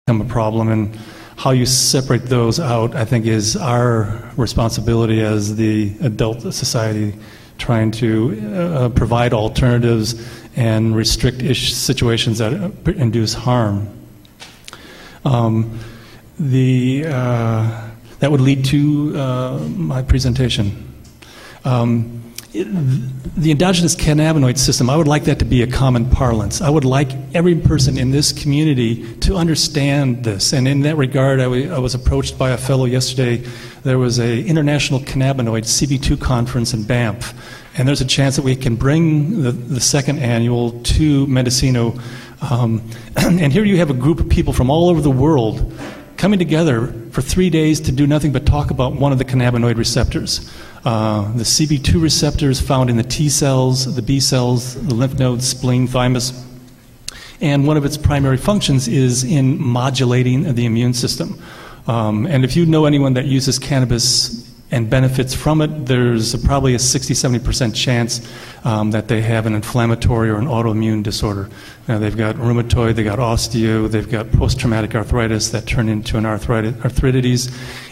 become a problem, and how you separate those out, I think, is our responsibility as the adult society, trying to provide alternatives and restrict situations that induce harm. That would lead to my presentation. The endogenous cannabinoid system, I would like that to be a common parlance. I would like every person in this community to understand this. And in that regard, I was approached by a fellow yesterday. There was an international cannabinoid CB2 conference in Banff. And there's a chance that we can bring the second annual to Mendocino. And here you have a group of people from all over the world coming together for 3 days to do nothing but talk about one of the cannabinoid receptors. The CB2 receptor is found in the T cells, the B cells, the lymph nodes, spleen, thymus, and one of its primary functions is in modulating the immune system. And if you know anyone that uses cannabis and benefits from it, there's probably a 60–70% chance that they have an inflammatory or an autoimmune disorder. Now, they've got rheumatoid, they've got osteo, they've got post-traumatic arthritis that turn into an arthritis.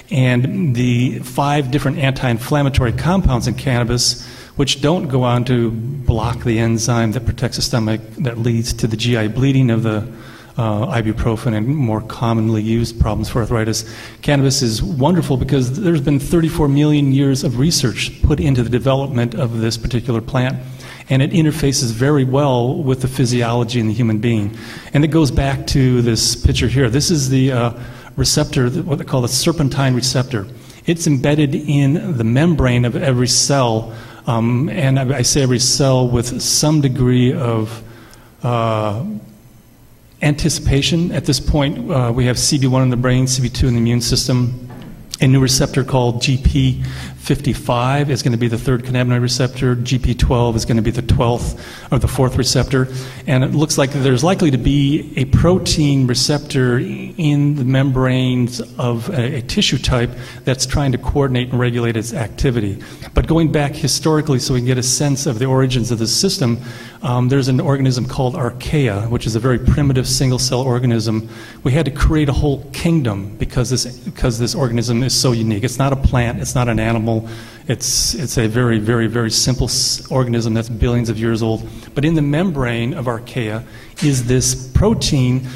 And the 5 different anti-inflammatory compounds in cannabis, which don't go on to block the enzyme that protects the stomach, that leads to the GI bleeding of the ibuprofen and more commonly used problems for arthritis. Cannabis is wonderful because there's been 34 million years of research put into the development of this particular plant, and it interfaces very well with the physiology in the human being. And it goes back to this picture here. This is the receptor, what they call the serpentine receptor. It's embedded in the membrane of every cell, and I say every cell with some degree of anticipation. At this point, we have CB1 in the brain, CB2 in the immune system. A new receptor called GP55 is going to be the 3rd cannabinoid receptor. GP12 is going to be the 12th or the 4th receptor. And it looks like there's likely to be a protein receptor in the membranes of a tissue type that's trying to coordinate and regulate its activity. But going back historically so we can get a sense of the origins of the system, there's an organism called archaea, which is a very primitive single-cell organism. We had to create a whole kingdom because this organism is so unique. It's not a plant, it's not an animal, it's a very, very, very simple organism that's billions of years old. But in the membrane of archaea is this protein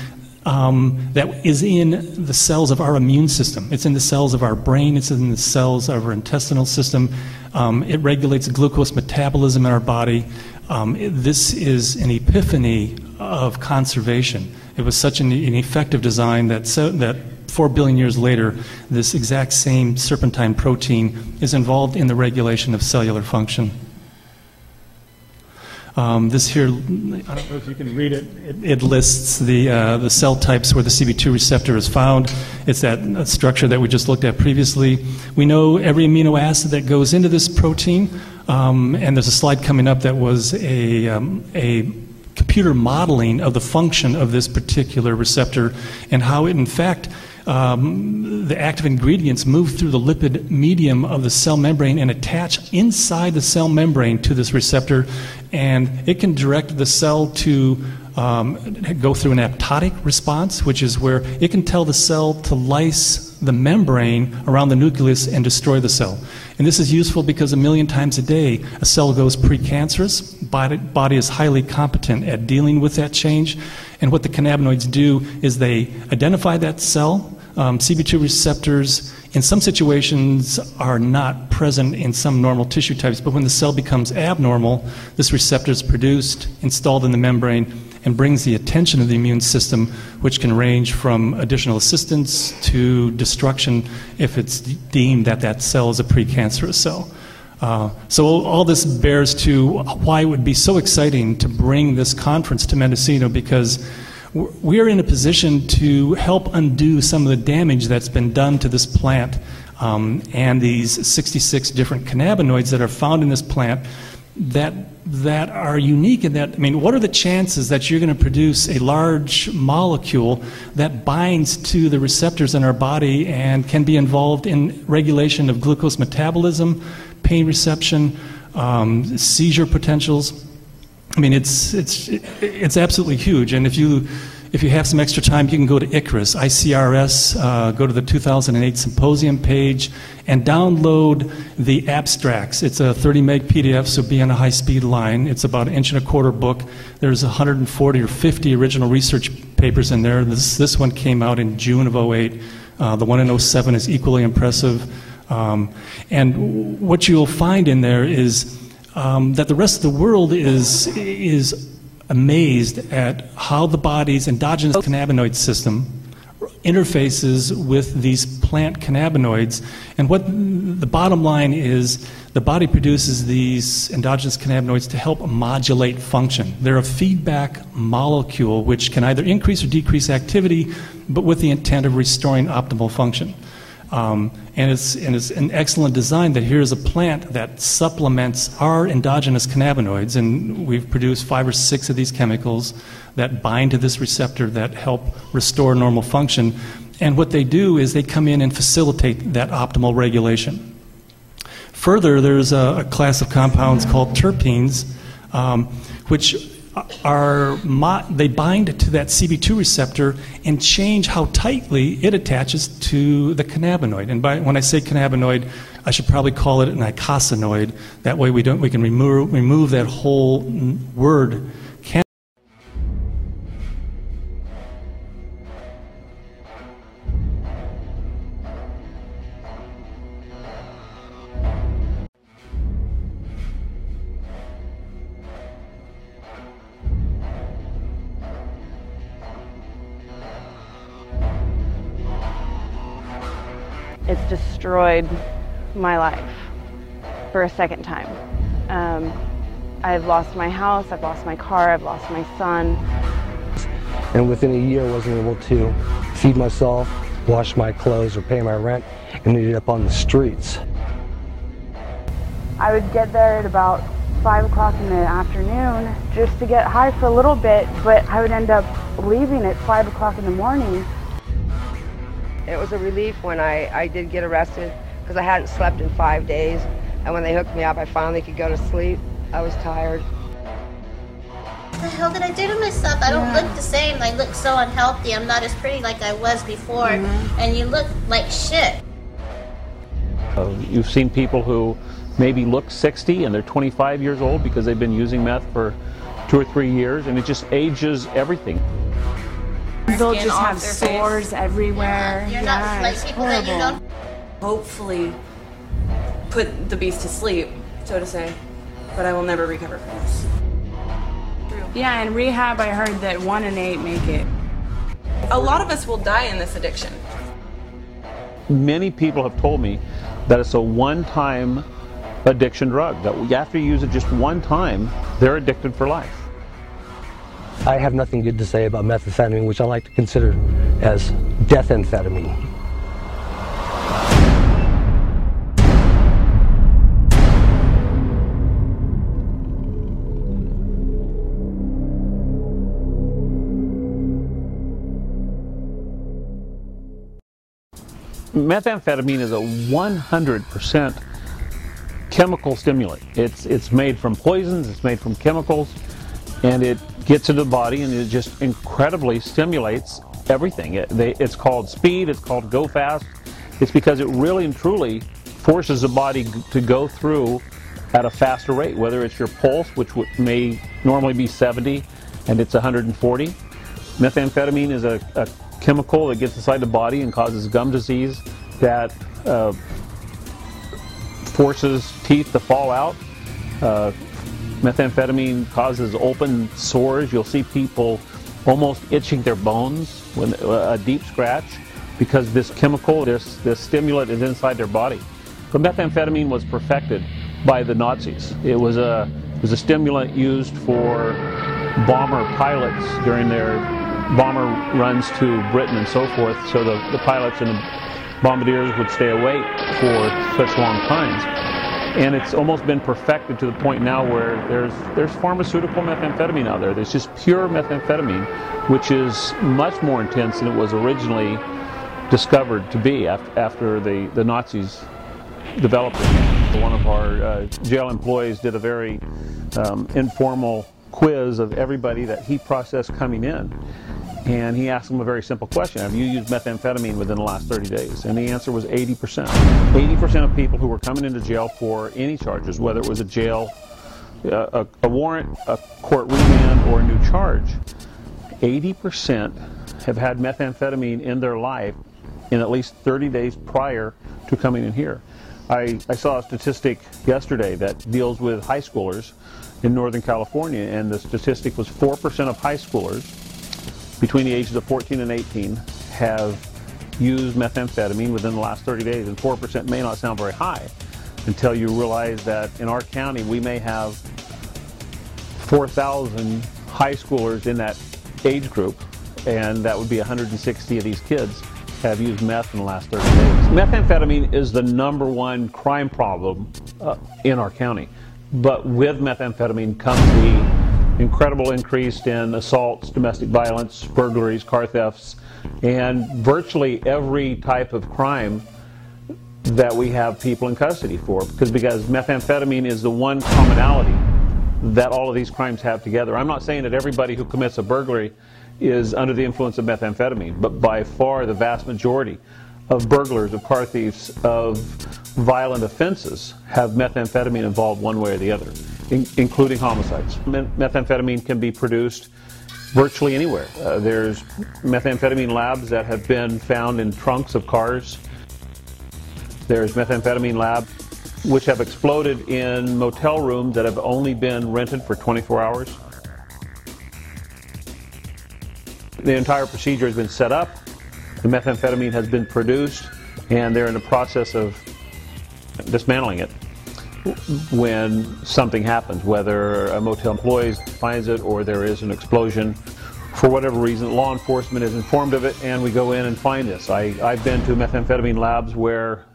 that is in the cells of our immune system. It's in the cells of our brain, it's in the cells of our intestinal system. It regulates glucose metabolism in our body. This is an epiphany of conservation. It was such an effective design that 4 billion years later, this exact same serpentine protein is involved in the regulation of cellular function. This here, I don't know if you can read it. It lists the cell types where the CB2 receptor is found. It's that structure that we just looked at previously. We know every amino acid that goes into this protein, and there's a slide coming up that was a computer modeling of the function of this particular receptor and how it, in fact, the active ingredients move through the lipid medium of the cell membrane and attach inside the cell membrane to this receptor, and it can direct the cell to go through an apoptotic response, which is where it can tell the cell to lyse the membrane around the nucleus and destroy the cell. And this is useful because 1 million times a day a cell goes precancerous. Body is highly competent at dealing with that change. And what the cannabinoids do is they identify that cell. CB2 receptors in some situations are not present in some normal tissue types, but when the cell becomes abnormal, this receptor is produced, installed in the membrane, and brings the attention of the immune system, which can range from additional assistance to destruction if it's deemed that that cell is a precancerous cell. So all this bears to why it would be so exciting to bring this conference to Mendocino, because we are in a position to help undo some of the damage that's been done to this plant and these 66 different cannabinoids that are found in this plant that are unique in that, I mean, what are the chances that you're going to produce a large molecule that binds to the receptors in our body and can be involved in regulation of glucose metabolism, pain reception, seizure potentials? I mean, it's absolutely huge. And if you if you have some extra time, you can go to ICRS, ICRS, go to the 2008 Symposium page, and download the abstracts. It's a 30 meg PDF, so be on a high-speed line. It's about 1.25 inch book. There's 140 or 50 original research papers in there. This one came out in June of '08. The one in '07 is equally impressive. And what you'll find in there is that the rest of the world is amazed at how the body's endogenous cannabinoid system interfaces with these plant cannabinoids. And what the bottom line is, the body produces these endogenous cannabinoids to help modulate function. They're a feedback molecule which can either increase or decrease activity, but with the intent of restoring optimal function. And it's an excellent design that here's a plant that supplements our endogenous cannabinoids, and we've produced 5 or 6 of these chemicals that bind to this receptor that help restore normal function. And what they do is they come in and facilitate that optimal regulation. Further, there's a class of compounds called terpenes, which they bind to that CB2 receptor and change how tightly it attaches to the cannabinoid. And when I say cannabinoid, I should probably call it an icosanoid. That way we can remove that whole word. It's destroyed my life for a second time. I've lost my house, I've lost my car, I've lost my son. And within a year I wasn't able to feed myself, wash my clothes, or pay my rent, and ended up on the streets. I would get there at about 5 o'clock in the afternoon just to get high for a little bit, but I would end up leaving at 5 o'clock in the morning. It was a relief when I did get arrested because I hadn't slept in 5 days, and when they hooked me up I finally could go to sleep. I was tired. What the hell did I do to myself? I don't look the same. I look so unhealthy. I'm not as pretty like I was before, and you look like shit. You've seen people who maybe look 60 and they're 25 years old because they've been using meth for 2 or 3 years, and it just ages everything. They'll just have sores everywhere. You're not like people that you know. Hopefully put the beast to sleep, so to say, but I will never recover from this. Yeah, in rehab I heard that 1 in 8 make it. A lot of us will die in this addiction. Many people have told me that it's a one-time addiction drug, that after you use it just one time, they're addicted for life. I have nothing good to say about methamphetamine, which I like to consider as death-amphetamine. Methamphetamine is a 100% chemical stimulant. It's made from poisons, it's made from chemicals, and it gets into the body and it just incredibly stimulates everything. It's called speed, it's called go fast. It's because it really and truly forces the body to go through at a faster rate, whether it's your pulse, which may normally be 70 and it's 140. Methamphetamine is a chemical that gets inside the body and causes gum disease that forces teeth to fall out. Methamphetamine causes open sores. You'll see people almost itching their bones when a deep scratch because this chemical, this stimulant is inside their body. But methamphetamine was perfected by the Nazis. It was a stimulant used for bomber pilots during their bomber runs to Britain and so forth, so the pilots and the bombardiers would stay awake for such long times. And it's almost been perfected to the point now where there's pharmaceutical methamphetamine out there. There's just pure methamphetamine, which is much more intense than it was originally discovered to be after the Nazis developed it. One of our jail employees did a very informal quiz of everybody that he processed coming in. And he asked them a very simple question: have you used methamphetamine within the last 30 days? And the answer was 80%. 80% of people who were coming into jail for any charges, whether it was a jail, a warrant, a court remand, or a new charge, 80% have had methamphetamine in their life in at least 30 days prior to coming in here. I saw a statistic yesterday that deals with high schoolers in Northern California, and the statistic was 4% of high schoolers between the ages of 14 and 18 have used methamphetamine within the last 30 days, and 4% may not sound very high until you realize that in our county we may have 4,000 high schoolers in that age group, and that would be 160 of these kids have used meth in the last 30 days. Methamphetamine is the #1 crime problem in our county, but with methamphetamine comes the incredible increase in assaults, domestic violence, burglaries, car thefts, and virtually every type of crime that we have people in custody for, because methamphetamine is the one commonality that all of these crimes have together. I'm not saying that everybody who commits a burglary is under the influence of methamphetamine, but by far the vast majority of burglars, of car thieves, of violent offenses have methamphetamine involved one way or the other, including homicides. Methamphetamine can be produced virtually anywhere. There's methamphetamine labs that have been found in trunks of cars. There's methamphetamine labs which have exploded in motel rooms that have only been rented for 24 hours. The entire procedure has been set up, the methamphetamine has been produced, and they're in the process of dismantling it when something happens, whether a motel employee finds it or there is an explosion. For whatever reason, law enforcement is informed of it, and we go in and find this. I've been to methamphetamine labs where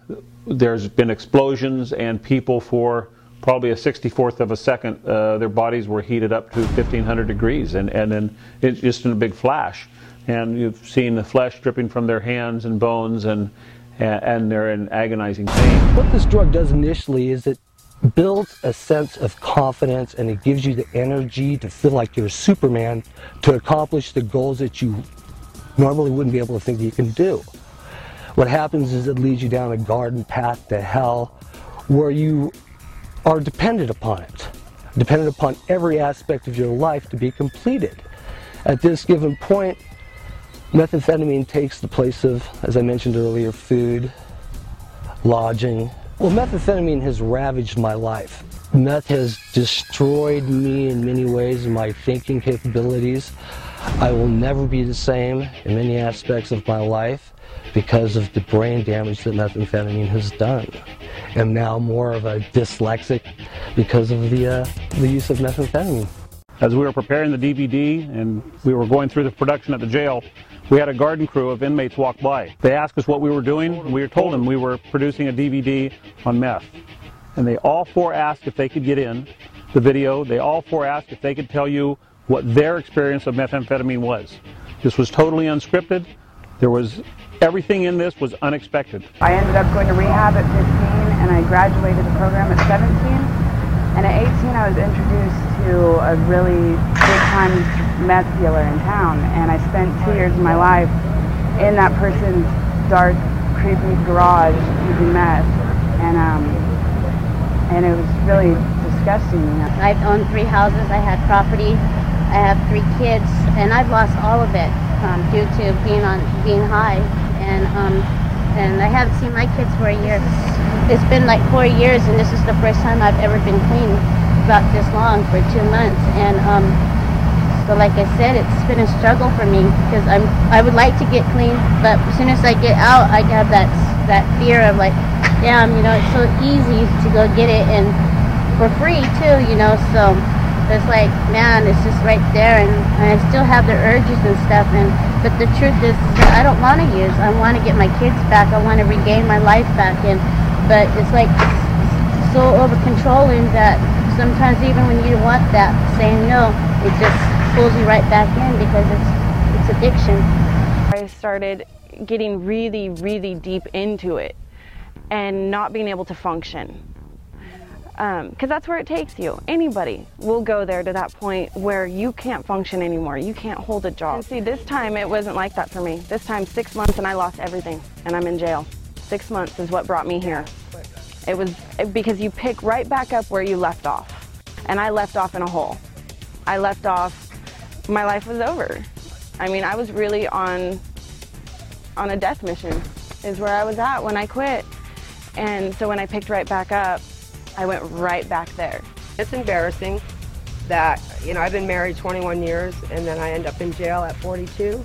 there's been explosions, and people for probably a 64th of a second, their bodies were heated up to 1,500 degrees, and then it's just in a big flash. And you've seen the flesh dripping from their hands and bones, and they're in agonizing pain. What this drug does initially is it builds a sense of confidence, and it gives you the energy to feel like you're Superman to accomplish the goals that you normally wouldn't be able to think that you can do. What happens is it leads you down a garden path to hell where you are dependent upon it, dependent upon every aspect of your life to be completed. At this given point, methamphetamine takes the place of, as I mentioned earlier, food, lodging. Well, methamphetamine has ravaged my life. Meth has destroyed me in many ways, my thinking capabilities. I will never be the same in many aspects of my life because of the brain damage that methamphetamine has done. I'm now more of a dyslexic because of the use of methamphetamine. As we were preparing the DVD and we were going through the production at the jail, we had a garden crew of inmates walk by. They asked us what we were doing. We told them we were producing a DVD on meth. And they all four asked if they could get in the video. They all four asked if they could tell you what their experience of methamphetamine was. This was totally unscripted. Everything in this was unexpected. I ended up going to rehab at 15, and I graduated the program at 17. And at 18, I was introduced to a really big-time meth dealer in town, and I spent 2 years of my life in that person's dark, creepy garage using meth, and it was really disgusting. I've owned 3 houses, I had property, I have 3 kids, and I've lost all of it due to being high, and I haven't seen my kids for a year. It's been like 4 years, and this is the first time I've ever been clean about this long, for 2 months, and so like I said, it's been a struggle for me because I would like to get clean, but as soon as I get out, I have that fear of like, damn, it's so easy to go get it, and for free too, so it's like, man, it's just right there, and I still have the urges and stuff, but the truth is that I don't want to use. I want to get my kids back. I want to regain my life back, but it's like so over controlling that sometimes even when you want that, saying no, it just pulls you right back in because it's addiction. I started getting really, really deep into it and not being able to function. because that's where it takes you. Anybody will go there to that point where you can't function anymore. You can't hold a job. And see, this time it wasn't like that for me. This time 6 months and I lost everything and I'm in jail. 6 months is what brought me here. It was because you pick right back up where you left off. And I left off in a hole. I left off, my life was over. I mean, I was really on a death mission is where I was at when I quit. And so when I picked right back up, I went right back there. It's embarrassing that, you know, I've been married 21 years and then I end up in jail at 42,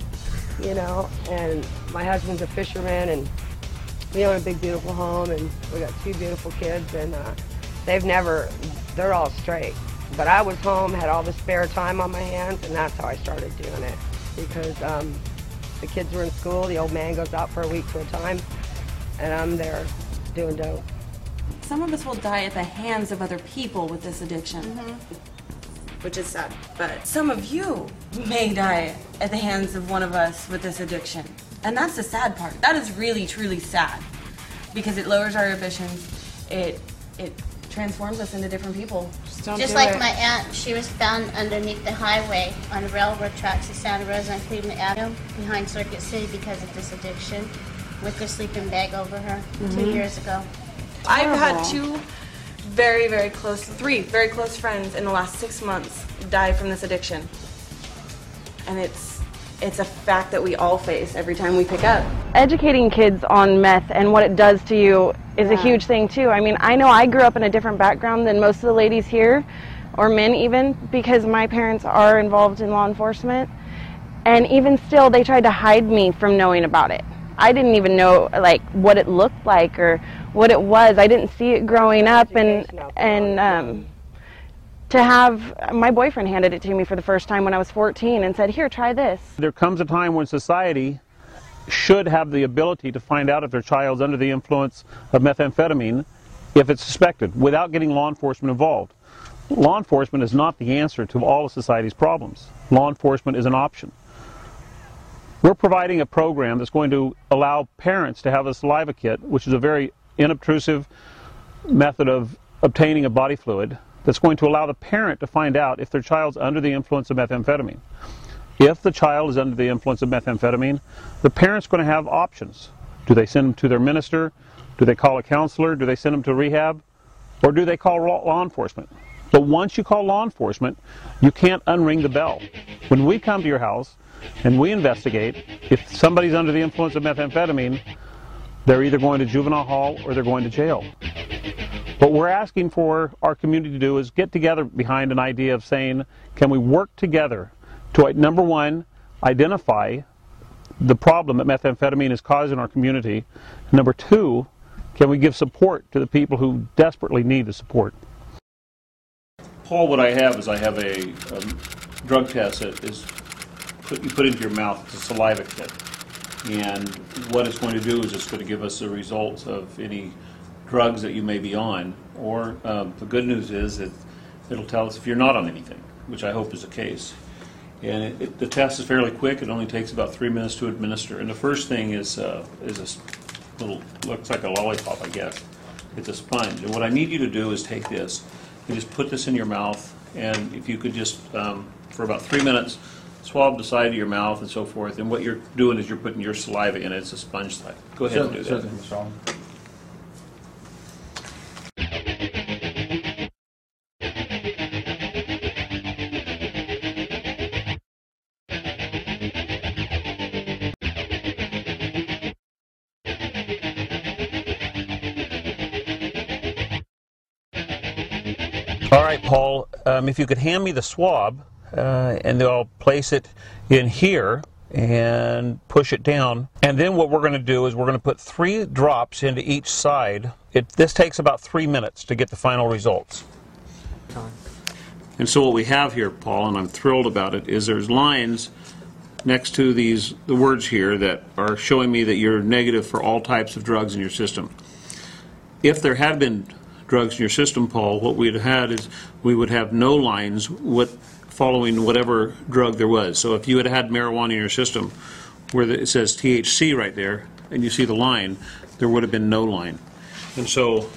you know, and my husband's a fisherman and we own a big, beautiful home and we got 2 beautiful kids and they're all straight. But I was home, had all the spare time on my hands, and that's how I started doing it. Because the kids were in school, the old man goes out for a week at a time, and I'm there doing dope. Some of us will die at the hands of other people with this addiction, which is sad. But some of you may die at the hands of one of us with this addiction. And that's the sad part. That is really, truly sad. Because it lowers our ambitions. It transforms us into different people. Just like my aunt, she was found underneath the highway on the railroad tracks in Santa Rosa and Cleveland Avenue behind Circuit City because of this addiction with the sleeping bag over her 2 years ago. I've had 3 very close friends in the last 6 months die from this addiction. And it's a fact that we all face every time we pick up. Educating kids on meth and what it does to you is a huge thing too. I mean, I know I grew up in a different background than most of the ladies here, or men even, because my parents are involved in law enforcement. And even still, they tried to hide me from knowing about it. I didn't even know like what it looked like or what it was. I didn't see it growing up, and to have my boyfriend handed it to me for the first time when I was 14 and said, "Here, try this." There comes a time when society should have the ability to find out if their child's under the influence of methamphetamine if it's suspected without getting law enforcement involved. Law enforcement is not the answer to all of society's problems. Law enforcement is an option. We're providing a program that's going to allow parents to have a saliva kit, which is a very inobtrusive method of obtaining a body fluid, that's going to allow the parent to find out if their child's under the influence of methamphetamine. If the child is under the influence of methamphetamine, the parent's going to have options. Do they send them to their minister? Do they call a counselor? Do they send them to rehab? Or do they call law enforcement? But once you call law enforcement, you can't unring the bell. When we come to your house and we investigate, if somebody's under the influence of methamphetamine, they're either going to juvenile hall or they're going to jail. What we're asking for our community to do is get together behind an idea of saying, can we work together to, number one, identify the problem that methamphetamine is causing in our community. Number two, can we give support to the people who desperately need the support? Paul, what I have is I have a drug test that is you put into your mouth. It's a saliva kit. And what it's going to do is it's going to give us the results of any drugs that you may be on. Or the good news is that it'll tell us if you're not on anything, which I hope is the case. And the test is fairly quick. It only takes about 3 minutes to administer. And the first thing is a little, looks like a lollipop, I guess. It's a sponge. And what I need you to do is take this and just put this in your mouth. And if you could just, for about 3 minutes, swab the side of your mouth and so forth. And what you're doing is you're putting your saliva in it. It's a sponge saliva. Go ahead and do that. All right, Paul, if you could hand me the swab, and I'll place it in here and push it down. And then what we're going to do is we're going to put 3 drops into each side. This takes about 3 minutes to get the final results. And so what we have here, Paul, and I'm thrilled about it, is there's lines next to the words here that are showing me that you're negative for all types of drugs in your system. If there had been drugs in your system, Paul, what we'd had is we would have no lines following whatever drug there was. So if you had had marijuana in your system where it says THC right there and you see the line, there would have been no line. And so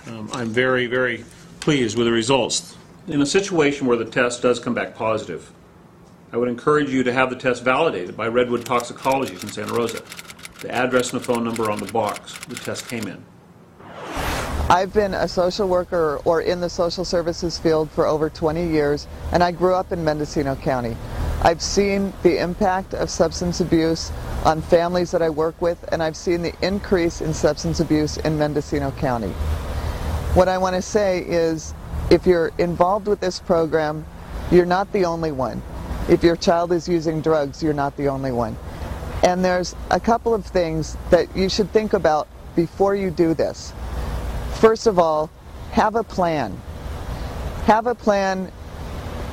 I'm very, very pleased with the results. In a situation where the test does come back positive, I would encourage you to have the test validated by Redwood Toxicology in Santa Rosa. The address and the phone number on the box the test came in. I've been a social worker or in the social services field for over 20 years, and I grew up in Mendocino County. I've seen the impact of substance abuse on families that I work with, and I've seen the increase in substance abuse in Mendocino County. What I want to say is, if you're involved with this program, you're not the only one. If your child is using drugs, you're not the only one. And there's a couple of things that you should think about before you do this. First of all, have a plan. Have a plan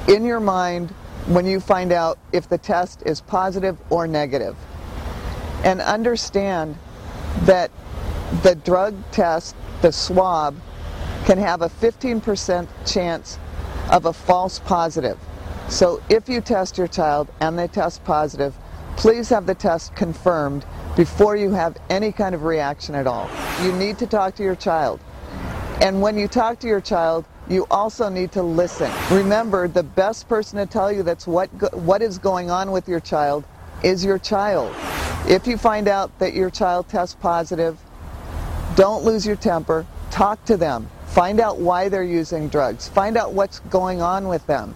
in your mind when you find out if the test is positive or negative. And understand that the drug test, the swab, can have a 15% chance of a false positive. So if you test your child and they test positive, please have the test confirmed before you have any kind of reaction at all. You need to talk to your child. And when you talk to your child, you also need to listen. Remember, the best person to tell you that's what is going on with your child is your child. If you find out that your child tests positive, don't lose your temper. Talk to them. Find out why they're using drugs. Find out what's going on with them.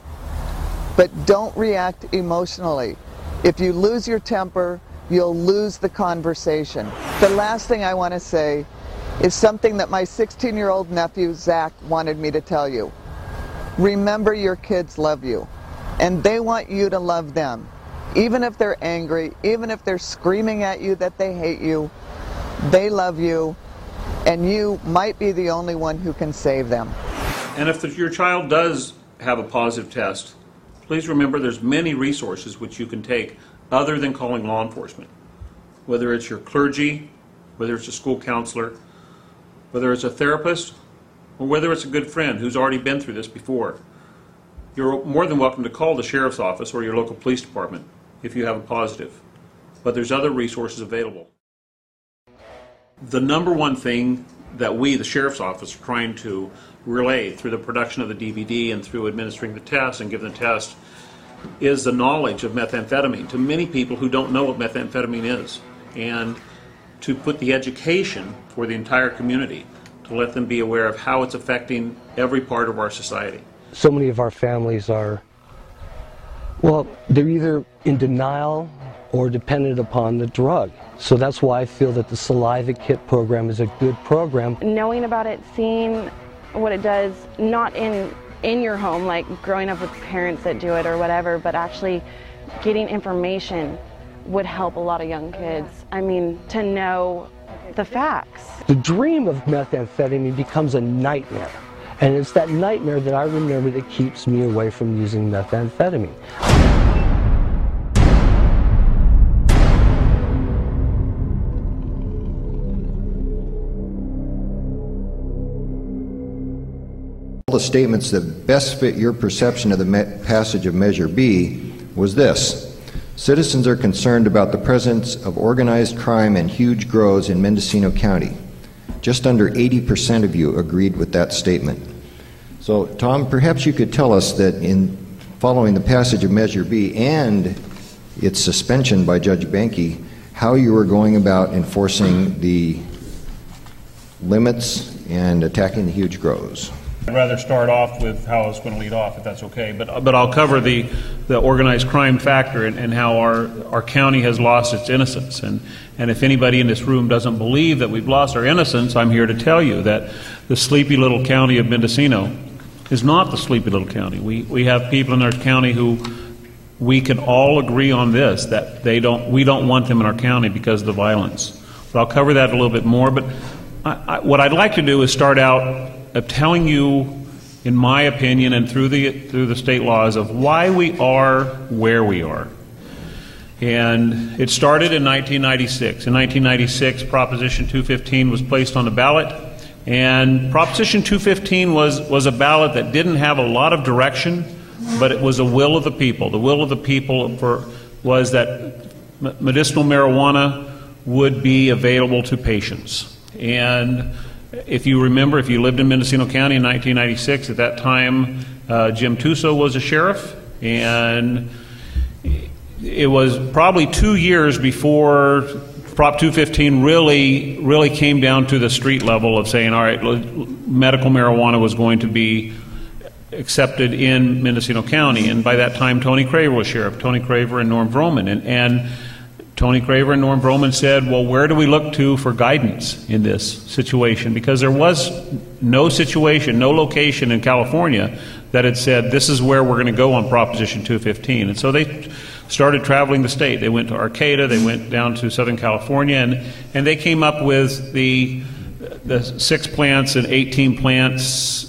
But don't react emotionally. If you lose your temper, you'll lose the conversation. The last thing I want to say is something that my 16-year-old nephew, Zach, wanted me to tell you. Remember, your kids love you, and they want you to love them. Even if they're angry, even if they're screaming at you that they hate you, they love you, and you might be the only one who can save them. And if your child does have a positive test, please remember there's many resources which you can take other than calling law enforcement. Whether it's your clergy, whether it's a school counselor, whether it's a therapist, or whether it's a good friend who's already been through this before. You're more than welcome to call the sheriff's office or your local police department if you have a positive. But there's other resources available. The number one thing that we, the sheriff's office, are trying to relay through the production of the DVD and through administering the test and giving the test is the knowledge of methamphetamine to many people who don't know what methamphetamine is, and to put the education for the entire community to let them be aware of how it's affecting every part of our society. So many of our families are, well, they're either in denial or dependent upon the drug. So that's why I feel that the Saliva Kit program is a good program. Knowing about it, seeing what it does, not in your home, like growing up with parents that do it or whatever, but actually getting information would help a lot of young kids. I mean, to know the facts. The dream of methamphetamine becomes a nightmare. And it's that nightmare that I remember that keeps me away from using methamphetamine. The statements that best fit your perception of the passage of Measure B was this: citizens are concerned about the presence of organized crime and huge grows in Mendocino County. Just under 80% of you agreed with that statement. So, Tom, perhaps you could tell us that in following the passage of Measure B and its suspension by Judge Benke, how you were going about enforcing the limits and attacking the huge grows. I'd rather start off with how I was going to lead off, if that's okay. But I'll cover the organized crime factor and how our county has lost its innocence. And if anybody in this room doesn't believe that we've lost our innocence, I'm here to tell you that the sleepy little county of Mendocino is not the sleepy little county. We have people in our county who we can all agree on this, that we don't want them in our county because of the violence. But I'll cover that a little bit more. But what I'd like to do is start out of telling you, in my opinion, and through the state laws, of why we are where we are. And it started in 1996. In 1996, Proposition 215 was placed on the ballot, and Proposition 215 was a ballot that didn't have a lot of direction, but it was a will of the people. The will of the people was that medicinal marijuana would be available to patients. And If you remember, if you lived in Mendocino County in 1996, at that time Jim Tuso was a sheriff, and it was probably 2 years before Prop 215 really came down to the street level of saying, all right, medical marijuana was going to be accepted in Mendocino County. And by that time, Tony Craver was sheriff, Tony Craver and Norm Vroman. And Tony Craver and Norm Vroman said, well, where do we look to for guidance in this situation? Because there was no situation, no location in California that had said, this is where we're going to go on Proposition 215. And so they started traveling the state. They went to Arcata, they went down to Southern California, and they came up with the 6 plants and 18 plants.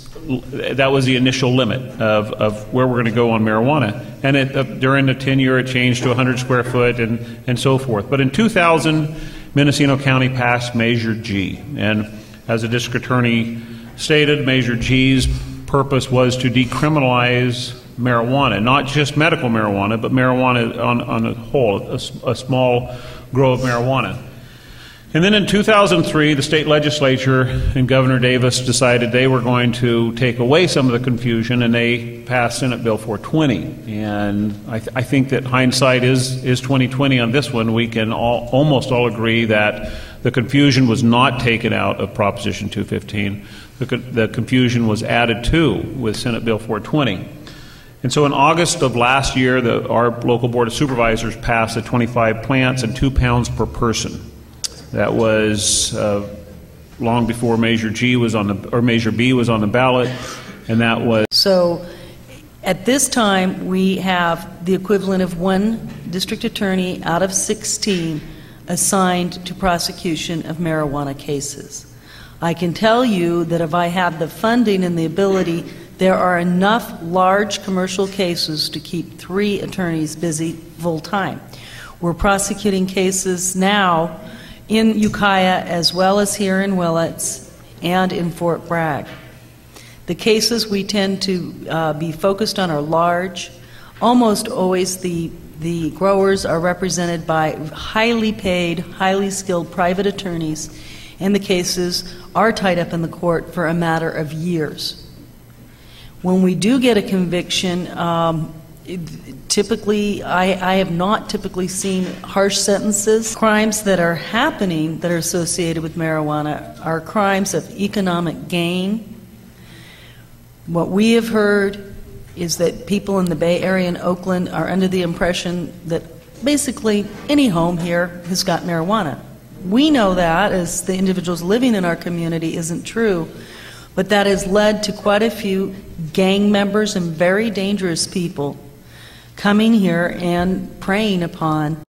That was the initial limit of where we're going to go on marijuana. And during the tenure, it changed to 100 square foot and so forth. But in 2000, Mendocino County passed Measure G. And as the district attorney stated, Measure G's purpose was to decriminalize marijuana, not just medical marijuana, but marijuana on a whole, a small grow of marijuana. And then in 2003, the state legislature and Governor Davis decided they were going to take away some of the confusion, and they passed Senate Bill 420. And I think that hindsight is 2020 on this one. We can almost all agree that the confusion was not taken out of Proposition 215. The confusion was added to with Senate Bill 420. And so in August of last year, our local Board of Supervisors passed the 25 plants and 2 pounds per person. That was long before Measure G was Measure B was on the ballot, and that was. So, at this time, we have the equivalent of 1 district attorney out of 16 assigned to prosecution of marijuana cases. I can tell you that if I have the funding and the ability, there are enough large commercial cases to keep 3 attorneys busy full time. We're prosecuting cases now in Ukiah as well as here in Willits and in Fort Bragg. The cases we tend to be focused on are large. Almost always the growers are represented by highly paid, highly skilled private attorneys, and the cases are tied up in the court for a matter of years. When we do get a conviction, typically, I have not typically seen harsh sentences. Crimes that are happening that are associated with marijuana are crimes of economic gain. What we have heard is that people in the Bay Area and Oakland are under the impression that basically any home here has got marijuana. We know that, as the individuals living in our community, isn't true, but that has led to quite a few gang members and very dangerous people coming here and preying upon